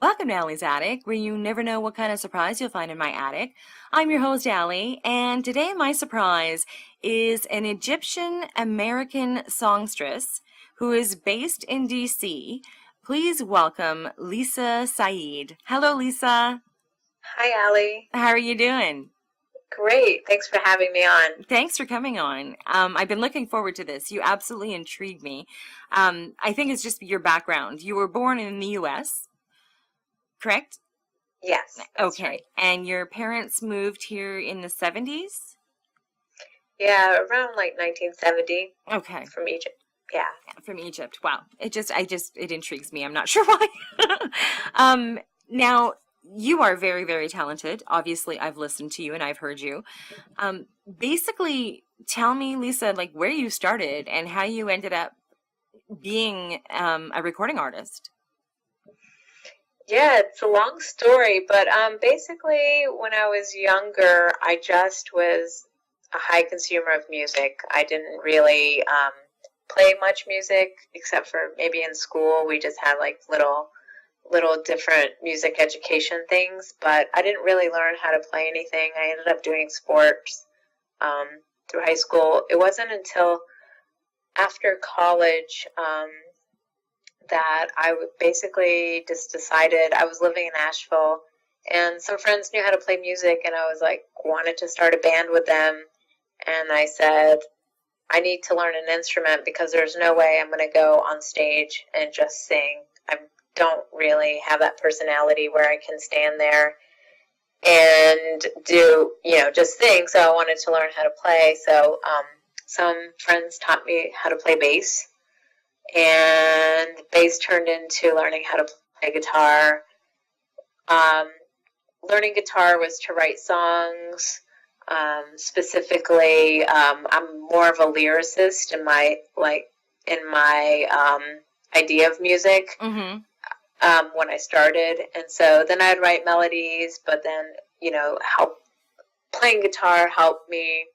Welcome to Allie's Attic, where you never know what kind of surprise you'll find in my attic. I'm your host, Allie, and today my surprise is an Egyptian American songstress who is based in DC. Please welcome Lisa Saeed. Hello, Lisa. Hi, Allie. How are you doing? Great. Thanks for having me on. Thanks for coming on. I've been looking forward to this. You absolutely intrigued me. I think it's just your background. You were born in the U.S., correct? Yes, that's Okay. right. And your parents moved here in the 70s? Yeah, around like 1970 Okay. from Egypt. Yeah. From Egypt. Wow. It intrigues me. I'm not sure why. um, now, you are very, very talented. Obviously, I've listened to you and I've heard you. Basically, tell me, Lisa, like where you started and how you ended up being a recording artist. Yeah, it's a long story, but basically when I was younger, I just was a high consumer of music. I didn't really play much music except for maybe in school. We just had like little different music education things, but I didn't really learn how to play anything. I ended up doing sports um, through high school. It wasn't until after college that I basically just decided. I was living in Nashville, and some friends knew how to play music, and I was like, wanted to start a band with them. And I said, I need to learn an instrument because there's no way I'm going to go on stage and just sing. I don't really have that personality where I can stand there and do, just sing. So I wanted to learn how to play. So some friends taught me how to play bass, and bass turned into learning how to play guitar. Um, Learning guitar was to write songs. Specifically, I'm more of a lyricist in my idea of music. Mm-hmm. When I started, and so then I'd write melodies, but then help playing guitar helped me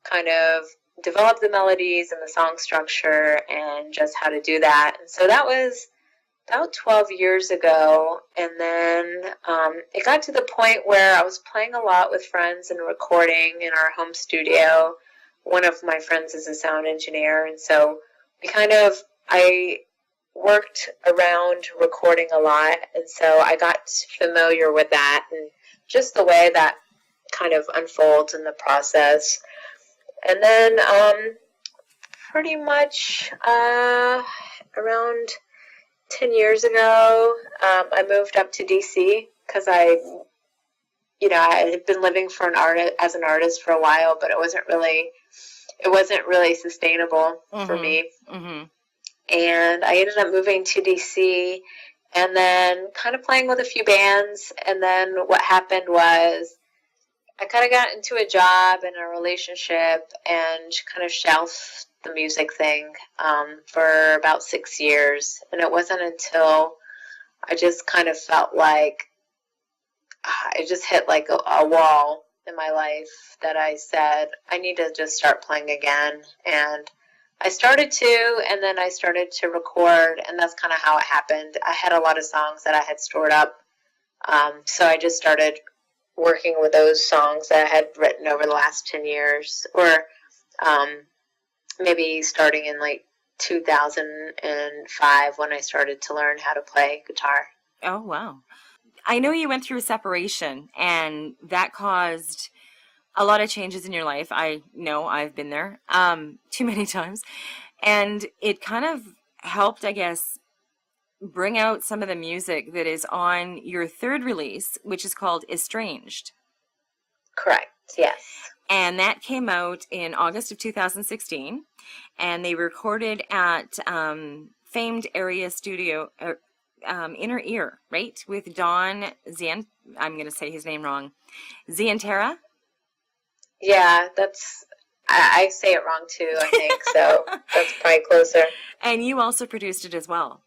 kind of develop the melodies and the song structure and just how to do that. And so that was about 12 years ago. And then it got to the point where I was playing a lot with friends and recording in our home studio. One of my friends is a sound engineer, and so I worked around recording a lot, and so I got familiar with that and just the way that kind of unfolds in the process. And then pretty much around 10 years ago, I moved up to DC because I had been living as an artist for a while, but it wasn't really sustainable for me. Mm-hmm. And I ended up moving to DC and then kind of playing with a few bands. And then what happened was I kind of got into a job and a relationship and kind of shelved the music thing for about 6 years. And it wasn't until I just kind of felt like I just hit like a wall in my life that I said, I need to just start playing again. And I started to, and then I started to record, and that's kind of how it happened. I had a lot of songs that I had stored up, so I just started working with those songs that I had written over the last 10 years, or maybe starting in like 2005 when I started to learn how to play guitar. Oh, wow. I know you went through a separation, and that caused a lot of changes in your life. I know I've been there too many times. And it kind of helped, I guess, bring out some of the music that is on your third release, which is called Estranged. Correct, yes. And that came out in August of 2016. And they recorded at famed area studio, Inner Ear, right? With Don Zan, I'm going to say his name wrong, Zientara. Yeah, I say it wrong too, I think, so that's probably closer. And you also produced it as well.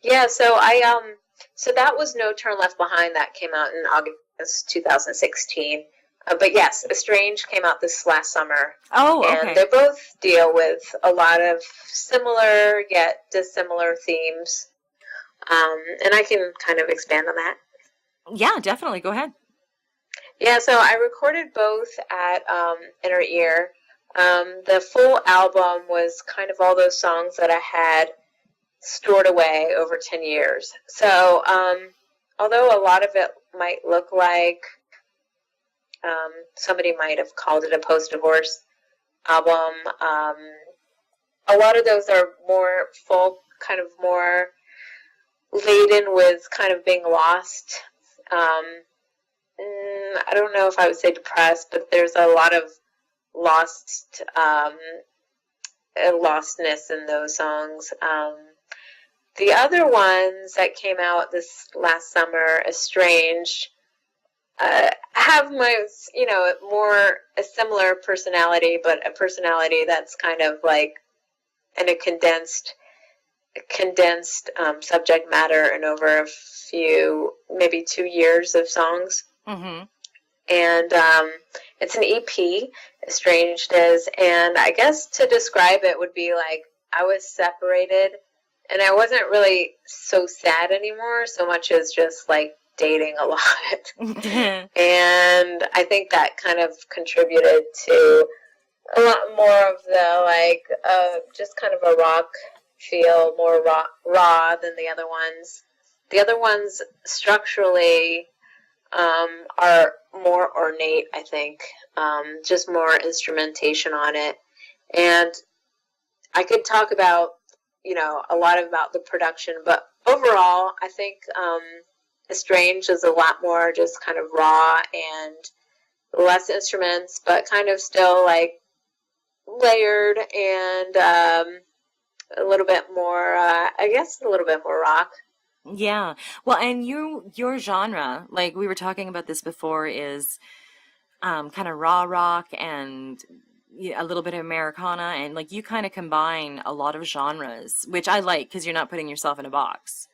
Yeah, so so that was No Turn Left Behind. That came out in August 2016. But yes, Estranged came out this last summer. Oh, okay. And they both deal with a lot of similar yet dissimilar themes. And I can kind of expand on that. Yeah, definitely. Go ahead. Yeah, so I recorded both at Inner Ear. The full album was kind of all those songs that I had stored away over 10 years. So, although a lot of it might look like somebody might have called it a post divorce album, a lot of those are more folk, kind of more laden with kind of being lost. I don't know if I would say depressed, but there's a lot of lost lostness in those songs. The other ones that came out this last summer, Estranged, have my, more a similar personality, but a personality that's kind of like in a condensed subject matter and over a few, maybe 2 years of songs. Mm-hmm. And it's an EP, Estranged is, and I guess to describe it would be like I was separated, and I wasn't really so sad anymore, so much as just like dating a lot. And I think that kind of contributed to a lot more of the like just kind of a rock feel, more raw than the other ones. The other ones structurally are more ornate, I think. Just more instrumentation on it. And I could talk about, a lot about the production, but overall, I think Estranged is a lot more just kind of raw and less instruments, but kind of still like layered and a little bit more, I guess, a little bit more rock. Yeah. Well, and your genre, like we were talking about this before, is kind of raw rock and a little bit of Americana, and like you kind of combine a lot of genres, which I like because you're not putting yourself in a box.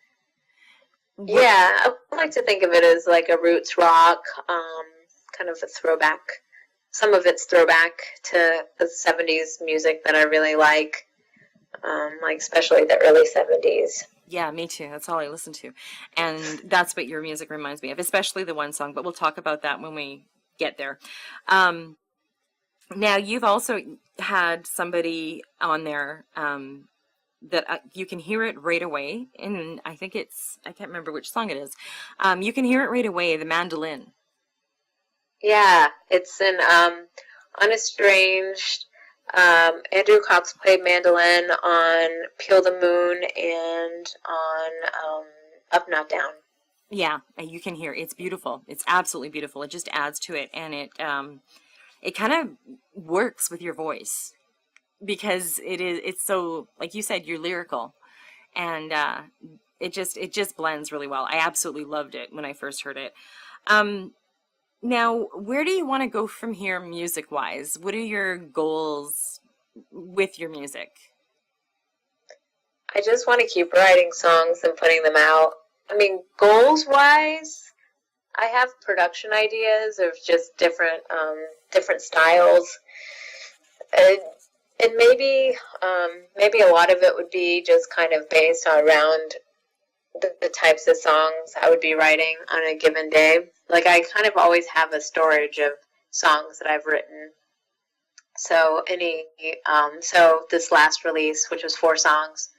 What? Yeah, I like to think of it as like a roots rock, kind of a throwback. Some of it's throwback to the 70s music that I really like especially the early 70s. Yeah, me too. That's all I listen to, and that's what your music reminds me of, especially the one song. But we'll talk about that when we get there. Um, Now, you've also had somebody on there that you can hear it right away. And I think I can't remember which song it is. You can hear it right away, the mandolin. Yeah, it's an unestranged. Andrew Cox played mandolin on Peel the Moon and on Up Not Down. Yeah, and you can hear it. It's beautiful. It's absolutely beautiful. It just adds to it. And it kind of works with your voice because it's so, like you said, you're lyrical. And it just blends really well. I absolutely loved it when I first heard it. Um, Now, where do you want to go from here music wise? What are your goals with your music? I just want to keep writing songs and putting them out. I mean, goals wise, I have production ideas of just different styles, and, and maybe a lot of it would be just kind of based around the types of songs I would be writing on a given day. Like I kind of always have a storage of songs that I've written. So so this last release, which was 4 songs,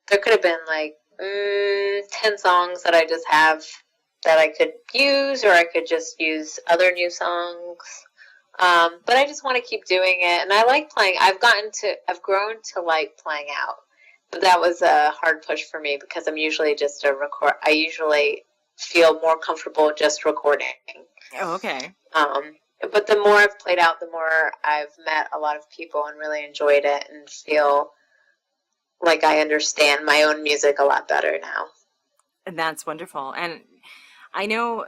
there could have been like 10 songs that I just have that I could use, or I could just use other new songs. But I just want to keep doing it, and I like playing. I've grown to like playing out, but that was a hard push for me because I'm usually just a record. I usually feel more comfortable just recording. Oh, okay. But the more I've played out, the more I've met a lot of people and really enjoyed it and feel like I understand my own music a lot better now. And that's wonderful. And I know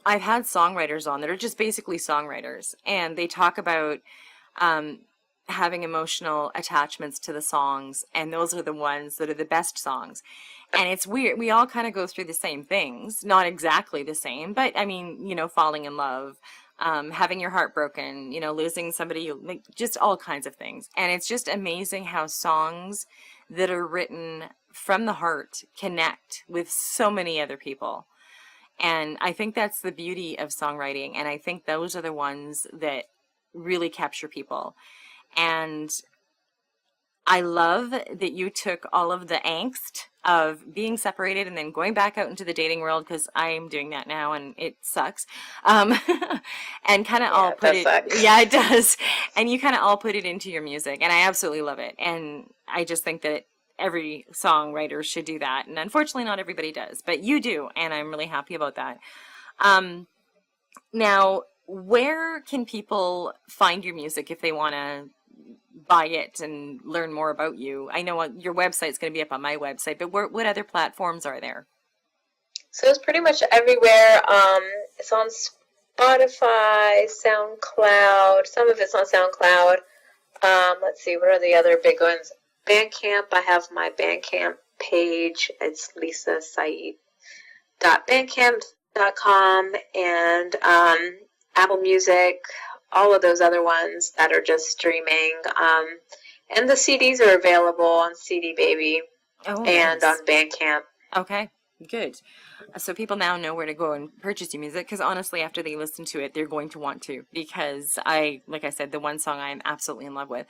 I've had songwriters on that are just basically songwriters, and they talk about um, having emotional attachments to the songs, and those are the ones that are the best songs. And it's weird. We all kind of go through the same things, not exactly the same, but I mean, falling in love, having your heart broken, losing somebody, like just all kinds of things. And it's just amazing how songs that are written from the heart connect with so many other people. And I think that's the beauty of songwriting. And I think those are the ones that really capture people. And I love that you took all of the angst of being separated and then going back out into the dating world, because I'm doing that now and it sucks. Um, and kind of all Yeah, put that it, sucks. yeah, it does. And you kind of all put it into your music. And I absolutely love it. And I just think that every songwriter should do that. And unfortunately, not everybody does, but you do. And I'm really happy about that. Um, Now, where can people find your music if they want to buy it and learn more about you? I know your website's going to be up on my website, but what other platforms are there? So it's pretty much everywhere. It's on Spotify, SoundCloud. Some of it's on SoundCloud. Let's see, what are the other big ones? Bandcamp. I have my Bandcamp page. It's lisasait.bandcamp.com, and Apple Music, all of those other ones that are just streaming. And the CDs are available on CD Baby Oh, and nice. on Bandcamp. Okay, good. So people now know where to go and purchase your music, because honestly, after they listen to it, they're going to want to, because like I said, the one song I'm absolutely in love with.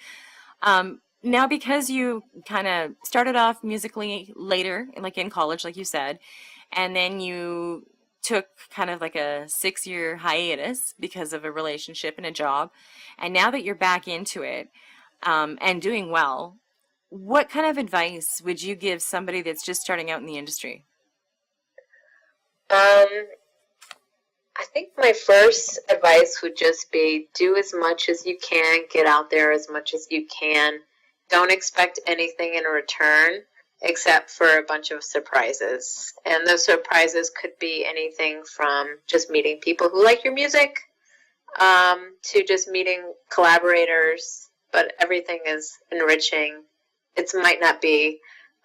Now, because you kind of started off musically later, like in college, like you said, and then you took kind of like a 6 year hiatus because of a relationship and a job, and now that you're back into it, and doing well, what kind of advice would you give somebody that's just starting out in the industry? Um, I think my first advice would just be do as much as you can, get out there as much as you can. Don't expect anything in return except for a bunch of surprises. And those surprises could be anything from just meeting people who like your music, to just meeting collaborators, but everything is enriching. It might not be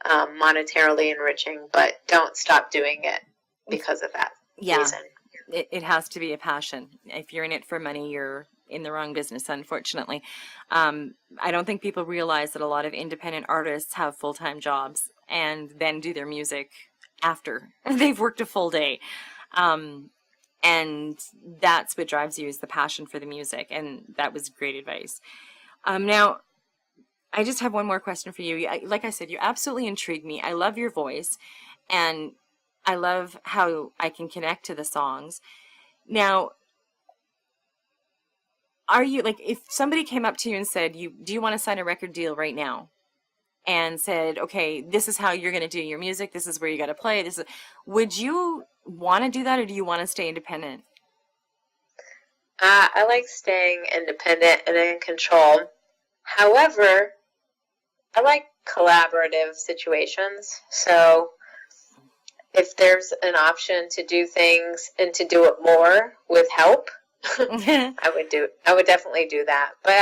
monetarily enriching, but don't stop doing it because of that Yeah, reason. it has to be a passion. If you're in it for money, you're in the wrong business, unfortunately. I don't think people realize that a lot of independent artists have full-time jobs and then do their music after they've worked a full day. Um, and that's what drives you, is the passion for the music. And that was great advice. Now, I just have one more question for you. Like I said, you absolutely intrigue me. I love your voice, and I love how I can connect to the songs. Now, are you like, if somebody came up to you and said, "You do you want to sign a record deal right now?" and said, "Okay, this is how you're going to do your music. This is where you got to play. This is," would you want to do that, or do you want to stay independent? I like staying independent and in control. However, I like collaborative situations. So if there's an option to do things and to do it more with help, I would definitely do that. But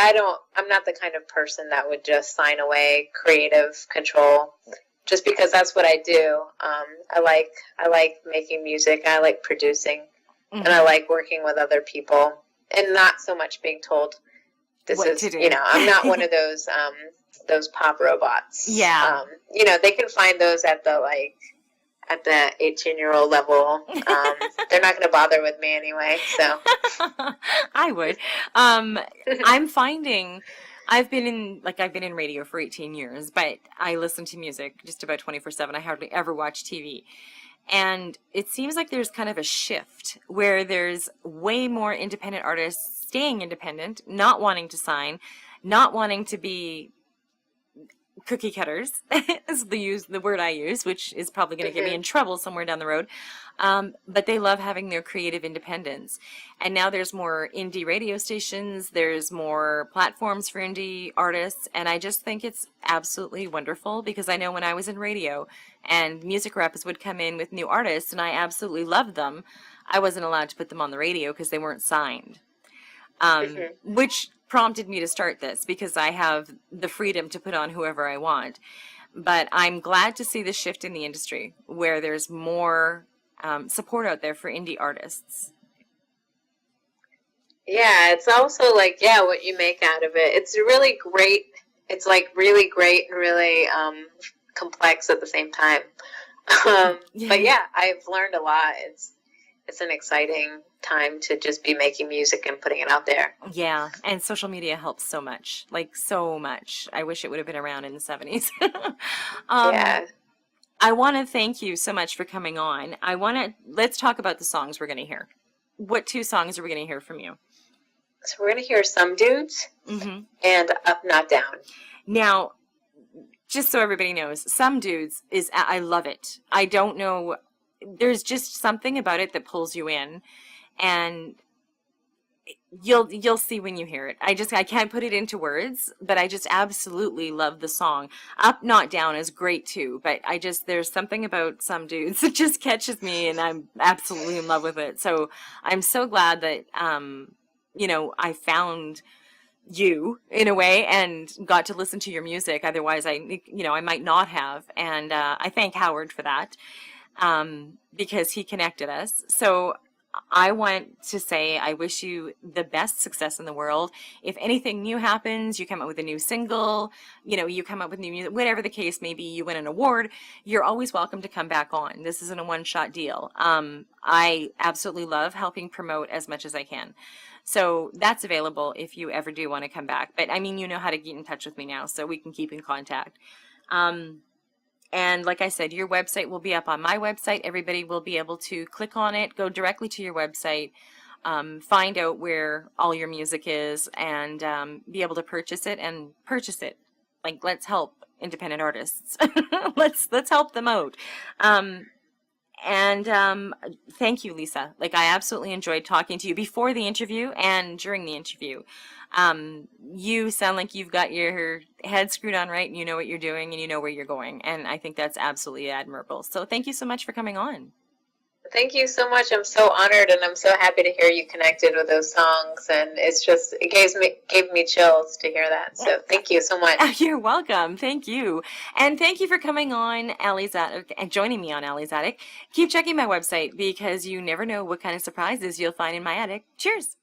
I'm not the kind of person that would just sign away creative control just because that's what I do. I like making music. I like producing, and I like working with other people, and not so much being told this What to is, do? I'm not one of those pop robots. Yeah. They can find those at the 18-year-old level. They're not going to bother with me anyway. So I would. I'm finding I've been in radio for 18 years, but I listen to music just about 24/7. I hardly ever watch TV. And it seems like there's kind of a shift where there's way more independent artists staying independent, not wanting to sign, not wanting to be cookie cutters is the word I use, which is probably going to get me in trouble somewhere down the road. But they love having their creative independence. And now there's more indie radio stations, there's more platforms for indie artists, and I just think it's absolutely wonderful, because I know when I was in radio and music reps would come in with new artists and I absolutely loved them, I wasn't allowed to put them on the radio because they weren't signed. Which prompted me to start this, because I have the freedom to put on whoever I want. But I'm glad to see the shift in the industry where there's more support out there for indie artists. yeah, it's also like, yeah, what you make out of it. It's really great. It's like really great and really complex at the same time. But Yeah. yeah, I've learned a lot. It's an exciting time to just be making music and putting it out there. Yeah, and social media helps so much, like so much. I wish it would have been around in the 70s. um, Yeah. I want to thank you so much for coming on. Let's talk about the songs we're going to hear. What two songs are we going to hear from you? So we're gonna hear Some Dudes Hmm. and Up Not Down. Now, just so everybody knows, Some Dudes I love it. I don't know, there's just something about it that pulls you in, and you'll see when you hear it. I can't put it into words, but I just absolutely love the song. Up Not Down is great too, but there's something about Some Dudes that just catches me, and I'm absolutely in love with it. So I'm so glad that I found you in a way and got to listen to your music. Otherwise I might not have. And I thank Howard for that, because he connected us. So I want to say I wish you the best success in the world. If anything new happens, you come up with a new single, you come up with new music, whatever the case may be, you win an award, you're always welcome to come back on. This isn't a one-shot deal. I absolutely love helping promote as much as I can. So that's available if you ever do want to come back. But I mean, you know how to get in touch with me now, so we can keep in contact. Um, and like I said, your website will be up on my website. Everybody will be able to click on it, go directly to your website, find out where all your music is, and be able to purchase it and purchase it. Like, let's help independent artists. Let's help them out. And thank you, Lisa. Like, I absolutely enjoyed talking to you before the interview and during the interview. You sound like you've got your head screwed on right, and you know what you're doing, and you know where you're going. And I think that's absolutely admirable. So thank you so much for coming on. Thank you so much. I'm so honored, and I'm so happy to hear you connected with those songs. And it gave me chills to hear that. So thank you so much. You're welcome. Thank you. And thank you for coming on Allie's Attic and joining me on Allie's Attic. Keep checking my website because you never know what kind of surprises you'll find in my attic. Cheers.